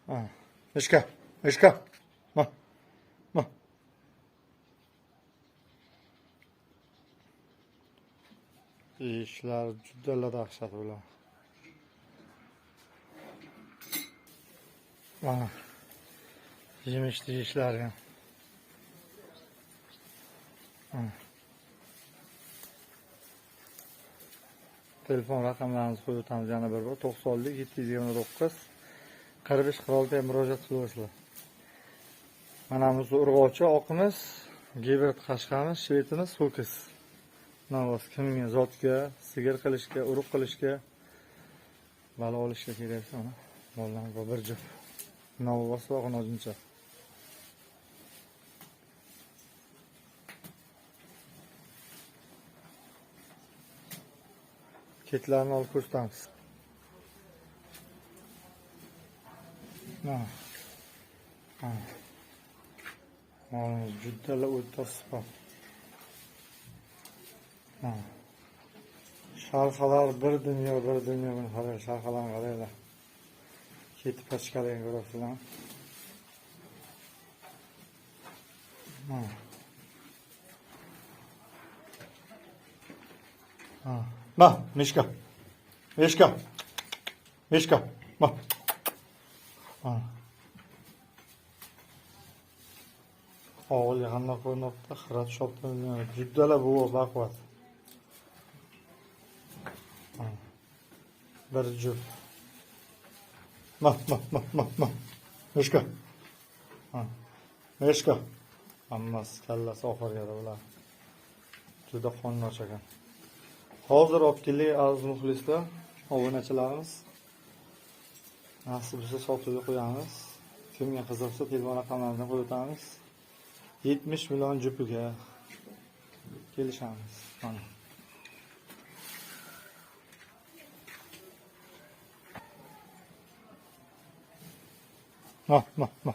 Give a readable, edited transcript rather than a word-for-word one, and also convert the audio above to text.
Ha. Mishka. Mishka. Ma. Ma. İşler juda dahshat bular. Mana. Yemiş deyishlar ham. Telefon raqamlarimizni qo'yib o'tamiz yana bir bor. 90 729 45 murojaat qilasizlar. Mana bu urg'ovchi oqimiz, gibrid qashqamiz, shvetimiz, ho'kiz. Navoz kimga zotga, sigir qilishga, urug' qilishga, balo olishga kerak mana. Mollar bu bir juft. Navoz va g'unojincha. Ketlarni olib ko'rsatamiz. Molimiz juda o'ta sifat. Sharxalar bir dunyo buni qarang, sharxalarni qaranglar. Ketib pachkalarga ko'rasizlar. Ma, Mishka. Mishka. Mishka. Ma. Ovulga qanday qo'ymoqda, xirat shopda juddalar bu baquvvat. Bir juft. Ma. Mishka. Mishka. Hammasi kallasi oxirga ular. Juda qonnoch ekan. Hozir olib keling aziz muxlislar, obunachilarimiz. Nasib bo'lsa sotuvga qo'yamiz. Kimga qiziqsa telefon raqamlarini qo'yib o'tamiz. 70 million jupiga kelishamiz. Mana. Ma.